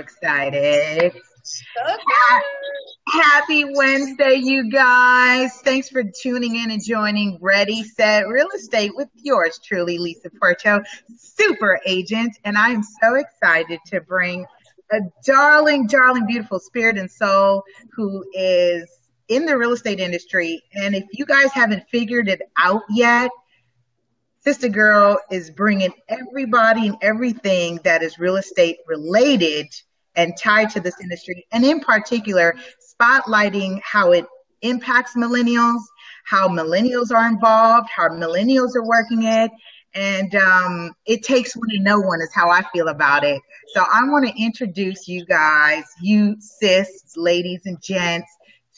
excited. Okay. Happy Wednesday, you guys. Thanks for tuning in and joining Ready, Set, Real Estate with yours truly, Lisa Puerto, super agent. And I am so excited to bring a darling, beautiful spirit and soul who is in the real estate industry. And if you guys haven't figured it out yet, Sister Girl is bringing everybody and everything that is real estate related and tied to this industry, and in particular, spotlighting how it impacts millennials, how millennials are involved, how millennials are working it, and it takes one to know one is how I feel about it. So I want to introduce you guys, you sis, ladies and gents,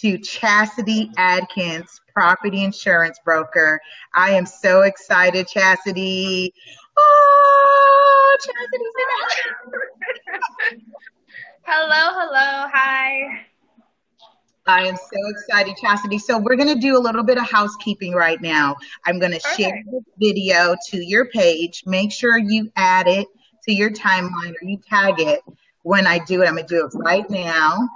to Chazity Adkins, property insurance broker. I am so excited, Chazity. Oh, Chazity's in it. Hello, hi. I am so excited, Chazity. So we're going to do a little bit of housekeeping right now. I'm going to share this video to your page. Make sure you add it to your timeline or you tag it when I do it. I'm going to do it right now.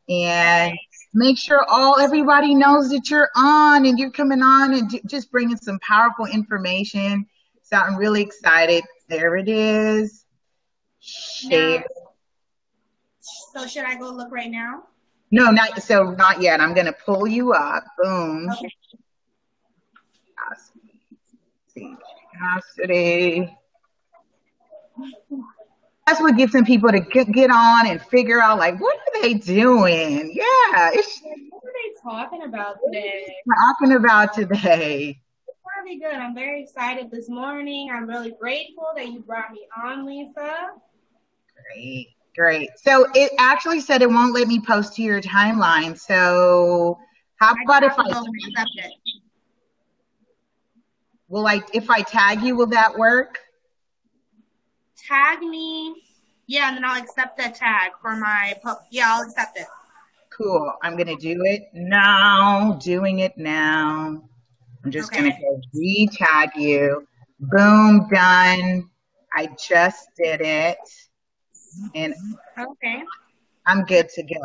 And make sure everybody knows that you're on and you're coming on and just bringing some powerful information. So I'm really excited. There it is. Share. So should I go look right now? No, not yet. I'm going to pull you up. Boom. Okay. Chazity. That's what gets some people to get on and figure out, like, what are they doing? Yeah. What are they talking about today? It's gonna be good. I'm very excited this morning. I'm really grateful that you brought me on, Lisa. Great. So it actually said it won't let me post to your timeline. So how about if I tag you, will that work? Tag me. Yeah, and then I'll accept the tag for my I'll accept it. Cool. I'm going to do it now. Doing it now. I'm just going to go re-tag you. Boom, done. I just did it. And I'm good to go.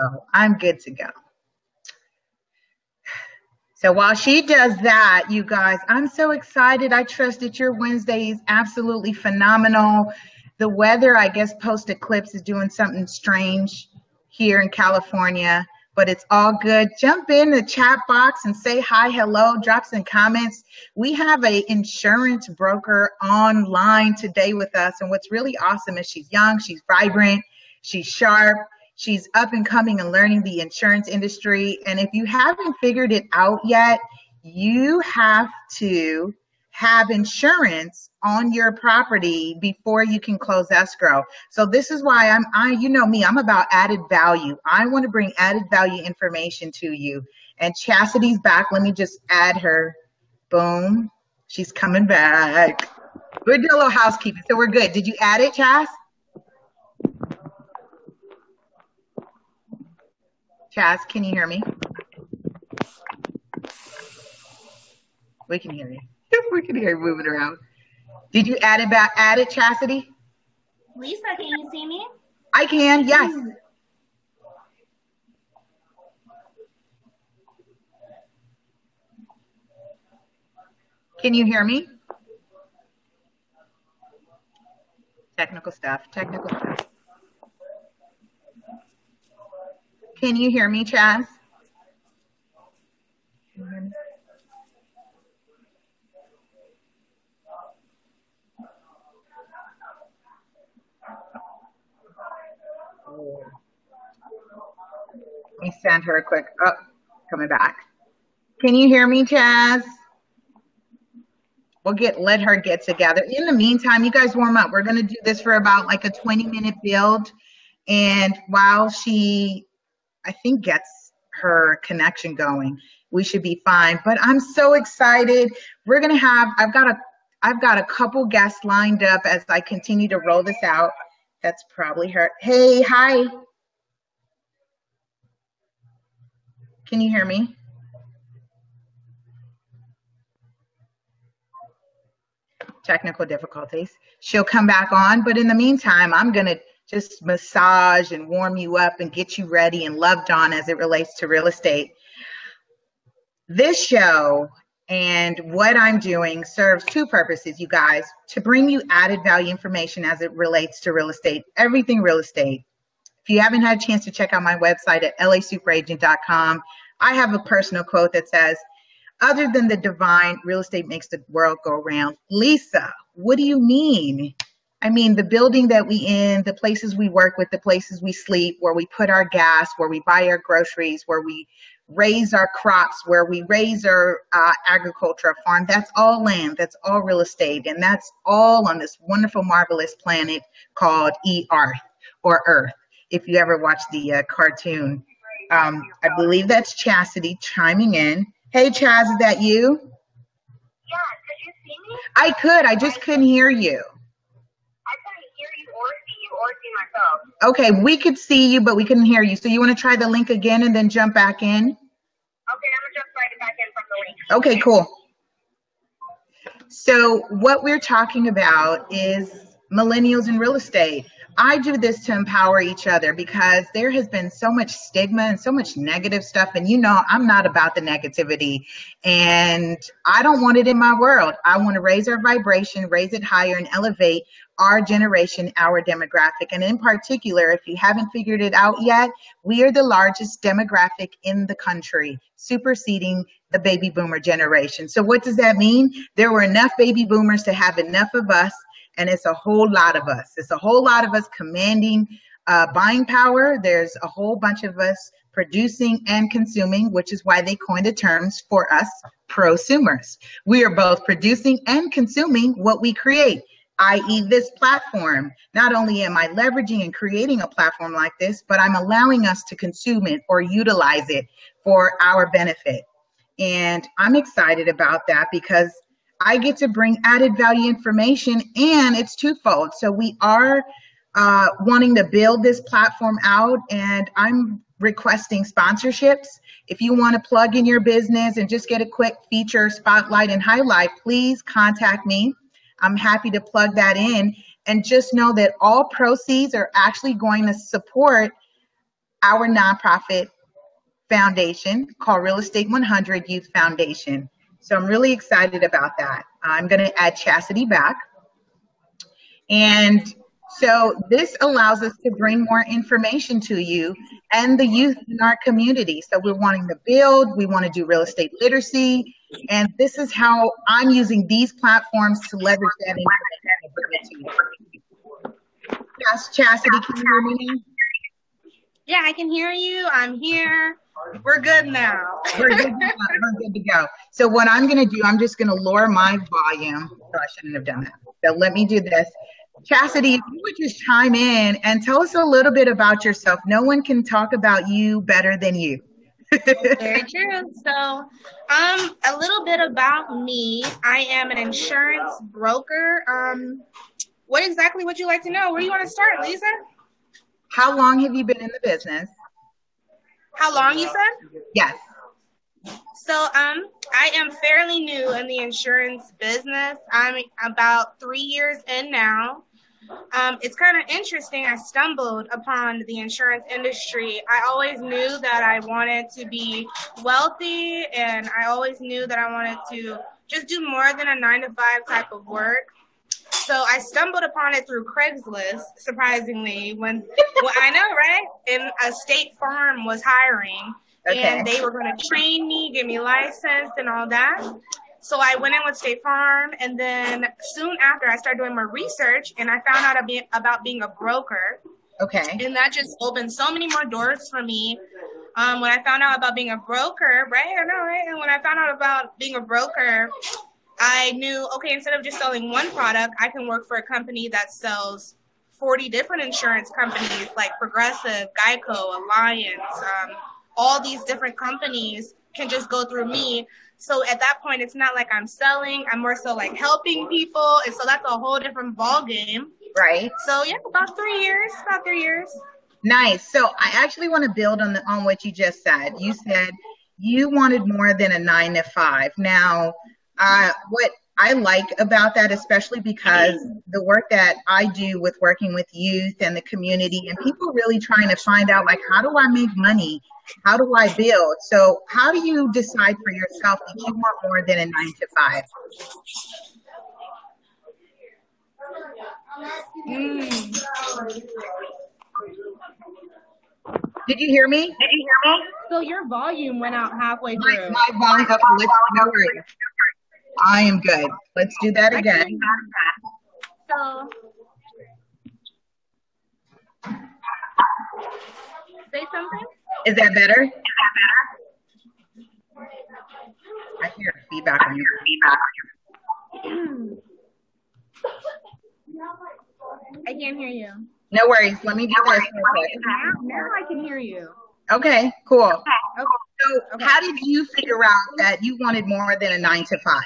So while she does that, you guys, I'm so excited. I trust that your Wednesday is absolutely phenomenal. The weather, I guess, post-eclipse is doing something strange here in California, but it's all good. Jump in the chat box and say hi, hello, drop some comments. We have an insurance broker online today with us, and what's really awesome is she's young, she's vibrant, she's sharp, she's up and coming and learning the insurance industry. And if you haven't figured it out yet, you have to have insurance on your property before you can close escrow. So this is why you know me, I'm about added value. I want to bring added value information to you. And Chazity's back. Let me just add her. Boom. She's coming back. We're doing a little housekeeping, so we're good. Did you add it, Chaz? Chaz, can you hear me? We can hear you. We can hear you moving around. Did you add it, Chazity? Lisa, can you see me? I can, yes. Can you hear me? Technical stuff. Can you hear me, Chaz? Let me send her a quick, coming back. Can you hear me, Chaz? Let her get together. In the meantime, you guys warm up. We're going to do this for about like a 20-minute build. And while she, I think, gets her connection going, we should be fine. But I'm so excited. We're going to have, I've got a couple guests lined up as I continue to roll this out. That's probably her. Hey, hi. Can you hear me? Technical difficulties. She'll come back on, but in the meantime, I'm going to just massage and warm you up and get you ready and loved on as it relates to real estate. This show and what I'm doing serves two purposes, you guys, to bring you added value information as it relates to real estate, everything real estate. If you haven't had a chance to check out my website at lasuperagent.com, I have a personal quote that says, other than the divine, real estate makes the world go round. Lisa, what do you mean? I mean, the building that we in, the places we work with, the places we sleep, where we put our gas, where we buy our groceries, where we raise our crops, where we raise our agriculture farm, that's all land, that's all real estate, and that's all on this wonderful, marvelous planet called Earth or Earth. If you ever watch the cartoon, I believe that's Chazity chiming in. Hey, Chaz, is that you? Yeah, could you see me? I could. I just couldn't hear you. I couldn't hear you or see you or see myself. Okay, we could see you, but we couldn't hear you. So you want to try the link again and then jump back in? Okay, I'm going to jump right back in from the link. Okay, cool. So what we're talking about is millennials in real estate. I do this to empower each other because there has been so much stigma and so much negative stuff. And you know, I'm not about the negativity and I don't want it in my world. I want to raise our vibration, raise it higher and elevate our generation, our demographic. And in particular, if you haven't figured it out yet, we are the largest demographic in the country, superseding the baby boomer generation. So what does that mean? There were enough baby boomers to have enough of us. And it's a whole lot of us. It's a whole lot of us commanding buying power. There's a whole bunch of us producing and consuming, which is why they coined the terms for us, prosumers. We are both producing and consuming what we create, i.e. this platform. Not only am I leveraging and creating a platform like this, but I'm allowing us to consume it or utilize it for our benefit. And I'm excited about that because I get to bring added value information, and it's twofold. So we are wanting to build this platform out, and I'm requesting sponsorships. If you want to plug in your business and just get a quick feature, spotlight, and highlight, please contact me. I'm happy to plug that in. And just know that all proceeds are actually going to support our nonprofit foundation called Real Estate 100 Youth Foundation. So I'm really excited about that. I'm going to add Chazity back. And so this allows us to bring more information to you and the youth in our community. So we're wanting to build, we want to do real estate literacy. And this is how I'm using these platforms to leverage that information. Yes, Chazity, can you hear me now? Yeah, I can hear you. I'm here. We're good now. We're good to go. We're good to go. So what I'm going to do, I'm just going to lower my volume. Oh, I shouldn't have done that. So let me do this. Chazity, if you would just chime in and tell us a little bit about yourself. No one can talk about you better than you. Very true. So a little bit about me. I am an insurance broker. What exactly would you like to know? Where do you want to start, Lisa? How long have you been in the business? How long, you said? Yes. So I am fairly new in the insurance business. I'm about 3 years in now. It's kind of interesting. I stumbled upon the insurance industry. I always knew that I wanted to be wealthy, and I always knew that I wanted to just do more than a 9-to-5 type of work. So I stumbled upon it through Craigslist, surprisingly, when I know, right? And a State Farm was hiring, and they were going to train me, give me license and all that. So I went in with State Farm, and then soon after I started doing more research, and I found out about being a broker. Okay. And that just opened so many more doors for me. When I found out about being a broker, right? I know, right? And when I found out about being a broker, I knew, okay, instead of just selling one product, I can work for a company that sells 40 different insurance companies like Progressive, Geico, Alliance, all these different companies can just go through me. So at that point, it's not like I'm selling. I'm more so like helping people. And so that's a whole different ball game. Right. So yeah, about 3 years, about 3 years. Nice. So I actually want to build on what you just said. You said you wanted more than a 9-to-5. Now, what I like about that, especially because the work that I do with working with youth and the community and people really trying to find out, like, how do I make money? How do I build? So how do you decide for yourself that you want more than a 9 to 5? Did you hear me? So your volume went out halfway through. My volume up. No worries. I am good. Let's do that again. So say something. Is that better? I hear feedback on your I can't hear you. No worries. Let me do this. Now I can hear you. Okay, cool. Okay. So how did you figure out that you wanted more than a 9 to 5?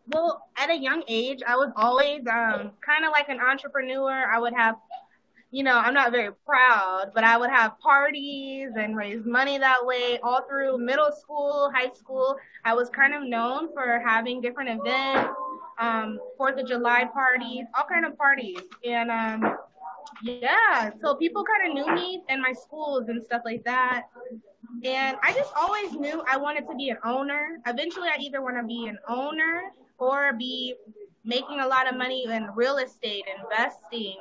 Well, at a young age, I was always kind of like an entrepreneur. I would have, I'm not very proud, but I would have parties and raise money that way all through middle school, high school. I was kind of known for having different events, 4th of July parties, all kind of parties. And yeah, so people kind of knew me in my schools and stuff like that. And I just always knew I wanted to be an owner. Eventually, I either want to be an owner or be making a lot of money in real estate, investing,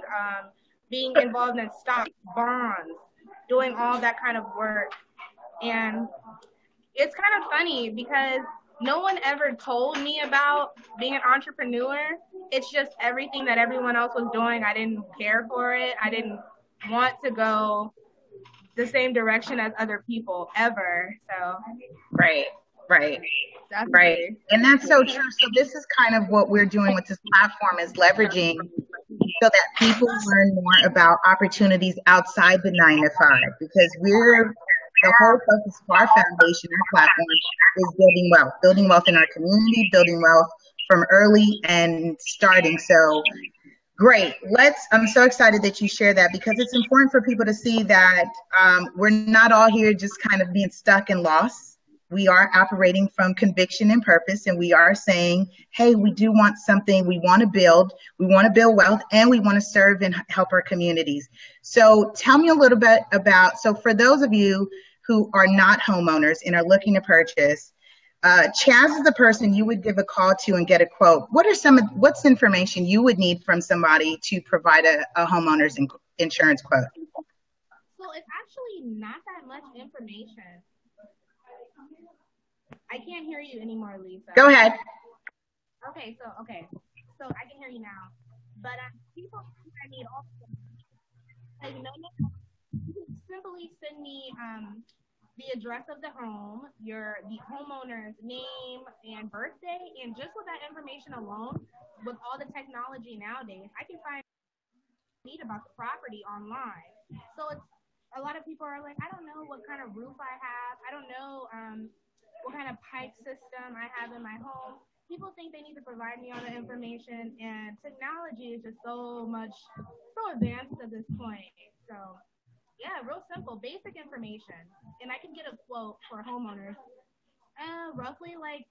being involved in stocks, bonds, doing all that kind of work. And it's kind of funny because no one ever told me about being an entrepreneur. It's just everything that everyone else was doing. I didn't care for it. I didn't want to go the same direction as other people ever. So Right. that's Right. And that's so true. So this is kind of what we're doing with this platform, is leveraging so that people learn more about opportunities outside the 9 to 5, because the whole focus of our foundation, our platform, is building wealth in our community, building wealth from early and starting. So great. I'm so excited that you share that, because it's important for people to see that we're not all here just kind of being stuck and lost. We are operating from conviction and purpose, and we are saying, hey, we do want something. We want to build wealth, and we want to serve and help our communities. So tell me a little bit about, so for those of you who are not homeowners and are looking to purchase, Chaz is the person you would give a call to and get a quote. What's information you would need from somebody to provide a homeowner's insurance quote? So it's actually not that much information. I can't hear you anymore, Lisa. Go ahead. Okay, so I can hear you now. But people think I need all the like, no. You can simply send me the address of the home, the homeowner's name and birthday, and just with that information alone, with all the technology nowadays, I can find about the property online. So it's a lot of people are like, I don't know what kind of roof I have. I don't know what kind of pipe system I have in my home. People think they need to provide me all the information, and technology is just so advanced at this point. So yeah, real simple, basic information. And I can get a quote for homeowners, roughly like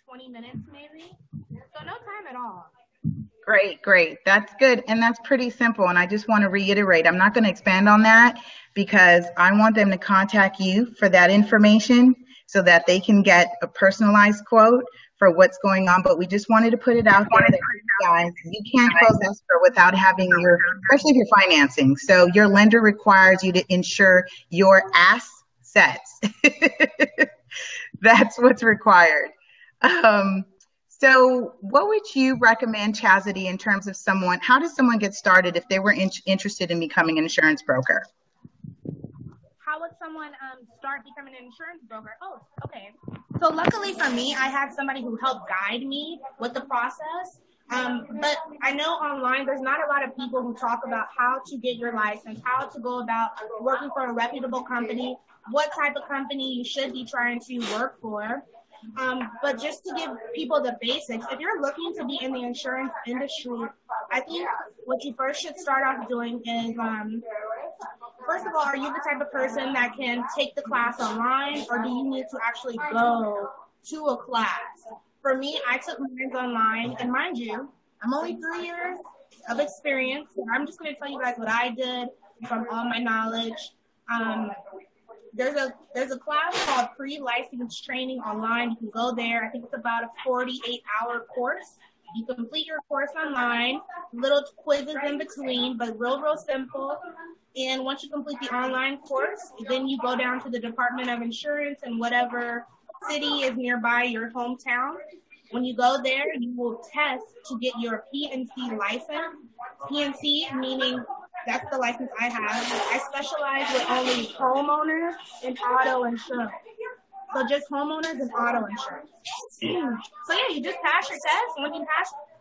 20 minutes maybe. So no time at all. Great. That's good. And that's pretty simple. And I just want to reiterate, I'm not going to expand on that, because I want them to contact you for that information so that they can get a personalized quote for what's going on. But we just wanted to put it out there that, guys, you can't close escrow without having especially if you're financing. So your lender requires you to insure your assets. That's what's required. So what would you recommend, Chazity, in terms of how does someone get started if they were interested in becoming an insurance broker? How would someone start becoming an insurance broker? Oh, okay. So luckily for me, I had somebody who helped guide me with the process. But I know online there's not a lot of people who talk about how to get your license, how to go about working for a reputable company, what type of company you should be trying to work for. But just to give people the basics, if you're looking to be in the insurance industry, I think what you first should start off doing is, first of all, are you the type of person that can take the class online, or do you need to actually go to a class. For me, I took mine online, and mind you, I'm only 3 years of experience, so I'm just going to tell you guys what I did from all my knowledge. There's a class called Pre-License Training online. You can go there. I think it's about a 48-hour course. You complete your course online, little quizzes in between, but real simple. And once you complete the online course, then you go down to the Department of Insurance in whatever city is nearby your hometown. When you go there, you will test to get your PNC license. PNC meaning that's the license I have. I specialize with only homeowners and auto insurance. So just homeowners and auto insurance. So yeah, you just pass your test.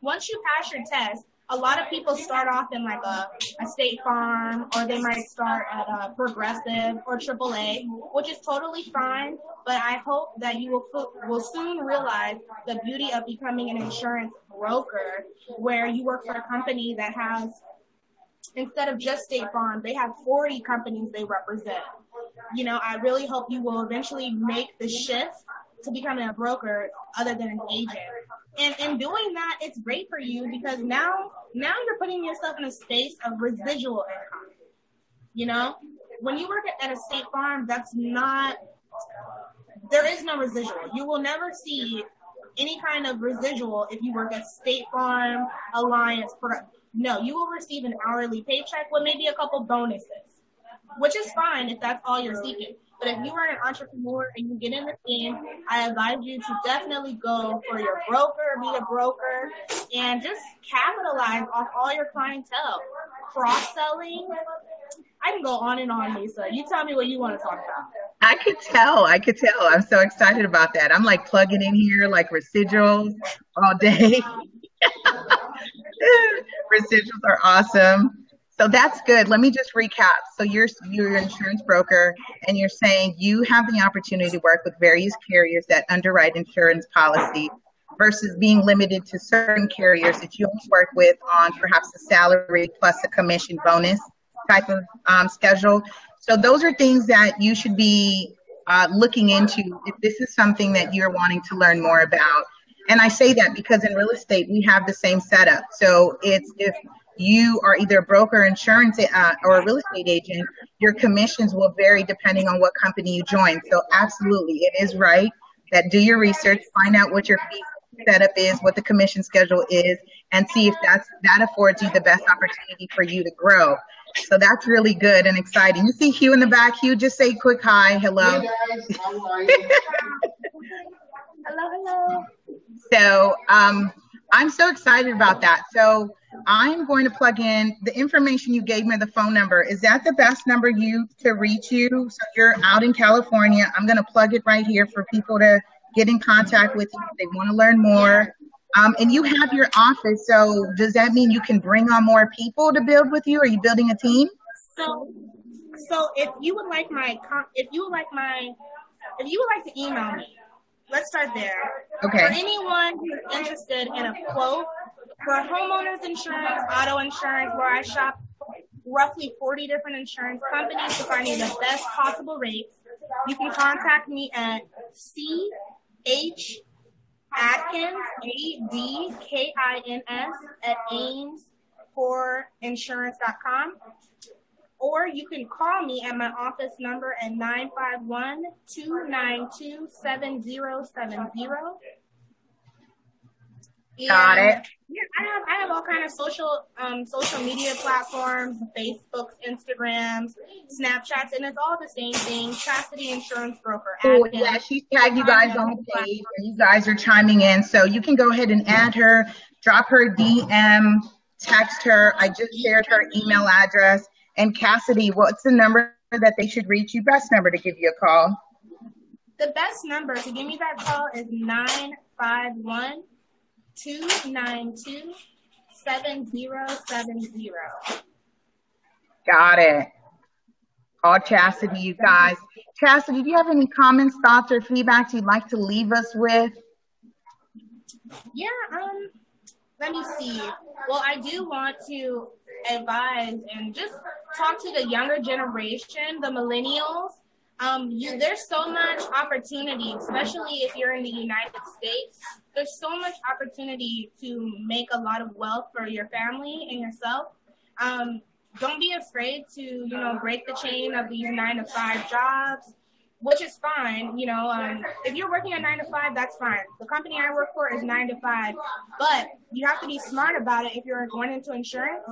Once you pass your test, a lot of people start off in like a State Farm, or they might start at a Progressive or AAA, which is totally fine. But I hope that you will soon realize the beauty of becoming an insurance broker, where you work for a company that has, instead of just State Farm, they have 40 companies they represent. I really hope you will eventually make the shift to becoming a broker other than an agent. And in doing that, it's great for you because now you're putting yourself in a space of residual income. When you work at a State Farm, there is no residual. You will never see any kind of residual if you work at State Farm, Alliance. No, you will receive an hourly paycheck with maybe a couple bonuses, which is fine if that's all you're seeking. But if you are an entrepreneur and you get in the game, I advise you to definitely go for your broker, be a broker, and just capitalize off all your clientele. Cross-selling. I can go on and on, Lisa. You tell me what you want to talk about. I could tell. I'm so excited about that. I'm like plugging in here like residuals all day. Residuals are awesome. So that's good. Let me just recap. So you're an insurance broker, and you're saying you have the opportunity to work with various carriers that underwrite insurance policy versus being limited to certain carriers that you only work with on perhaps a salary plus a commission bonus type of schedule. So those are things that you should be looking into if this is something that you're wanting to learn more about. And I say that because in real estate, we have the same setup. So it's if you are either a broker, insurance, or a real estate agent, your commissions will vary depending on what company you join. So absolutely, it is right that do your research, find out what your fee setup is, what the commission schedule is, and see if that affords you the best opportunity for you to grow. So that's really good and exciting. You see Hugh in the back. Hugh, just say quick hi. Hello. Hey guys, how are you? Hello. So I'm so excited about that. So I'm going to plug in the information you gave me, the phone number. Is that the best number to reach you? So you're out in California. I'm going to plug it right here for people to get in contact with you if they want to learn more. And you have your office. So does that mean you can bring on more people to build with you? Are you building a team? So if you would like to email me, let's start there. Okay. For anyone who's interested in a quote for homeowners insurance, auto insurance, where I shop roughly 40 different insurance companies to find you the best possible rates, you can contact me at CH Adkins, ADKINS at AIMSforinsurance.com. Or you can call me at my office number at 951-292-7070. Got it. Yeah, I have all kind of social media platforms, Facebooks, Instagrams, Snapchats, and it's all the same thing. Chazity Insurance Broker. Oh, yeah, she's tagged you guys on the page, and you guys are chiming in. So you can go ahead and add her, drop her DM, text her. I just shared her email address. And Chazity, what's the number that they should reach you? Best number to give you a call? The best number to give me that call is 951-292-7070. Got it. Call Chazity, you guys. Chazity, do you have any comments, thoughts, or feedback you'd like to leave us with? Yeah, let me see. Well, I do want to advise and just talk to the younger generation, the millennials. There's so much opportunity, especially if you're in the United States. There's so much opportunity to make a lot of wealth for your family and yourself. Don't be afraid to, break the chain of these 9-to-5 jobs, which is fine. If you're working a 9-to-5, that's fine. The company I work for is 9-to-5, but you have to be smart about it if you're going into insurance.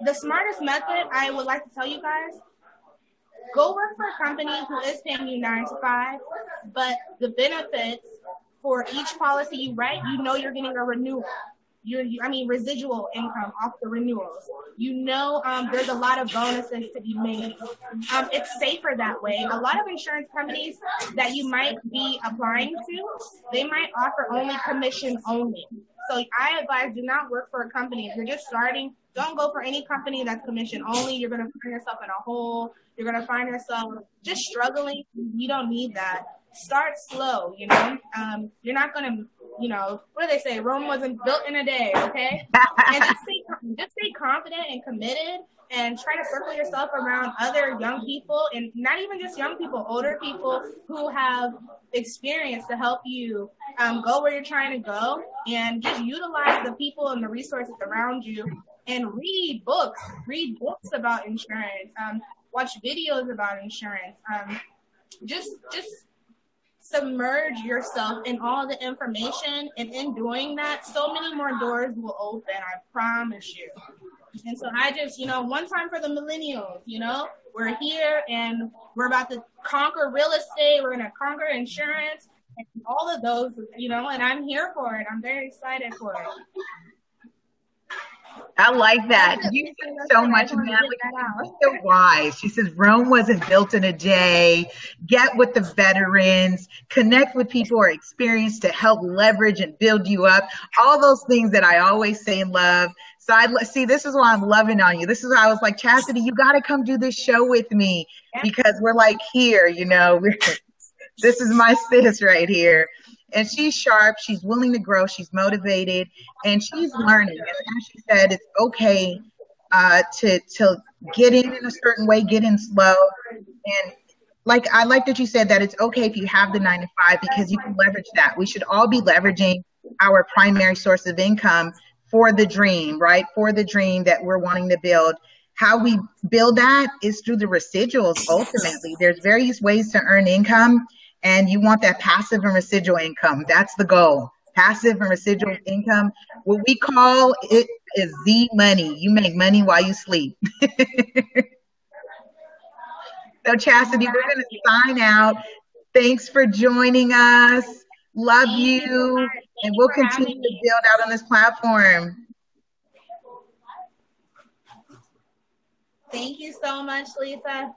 The smartest method I would like to tell you guys, go work for a company who is paying you 9-to-5, but the benefits for each policy you write, you're getting a renewal. Residual income off the renewals. There's a lot of bonuses to be made. It's safer that way. A lot of insurance companies that you might be applying to, they might offer only commission only. So I advise, do not work for a company. If you're just starting, don't go for any company that's commission only. You're going to find yourself in a hole. You're going to find yourself just struggling. You don't need that. Start slow, You're not going to, what do they say? Rome wasn't built in a day, okay? And just stay confident and committed, and try to circle yourself around other young people, and not even just young people, older people who have experience to help you go where you're trying to go, and just utilize the people and the resources around you, and read books about insurance, watch videos about insurance, just submerge yourself in all the information, and in doing that, so many more doors will open, I promise you. And so I just, one time for the millennials, we're here and we're about to conquer real estate, we're going to conquer insurance, and all of those, and I'm here for it. I'm very excited for it. I like that. You said so much, man. You're so wise. She says Rome wasn't built in a day. Get with the veterans. Connect with people who are experienced to help leverage and build you up. All those things that I always say and love. So this is why I'm loving on you. This is why I was like, Chazity, you got to come do this show with me, because we're like here, this is my sis right here. And she's sharp, she's willing to grow, she's motivated, and she's learning. And as she said, it's okay to get in a certain way, get in slow. And I like that you said that it's okay if you have the 9-to-5, because you can leverage that. We should all be leveraging our primary source of income for the dream, right? For the dream that we're wanting to build. How we build that is through the residuals, ultimately. There's various ways to earn income. And you want that passive and residual income. That's the goal. Passive and residual income. What we call it is Z money. You make money while you sleep. So Chazity, we're going to sign out. Thanks for joining us. Love you. And we'll continue to build out on this platform. Thank you so much, Lisa.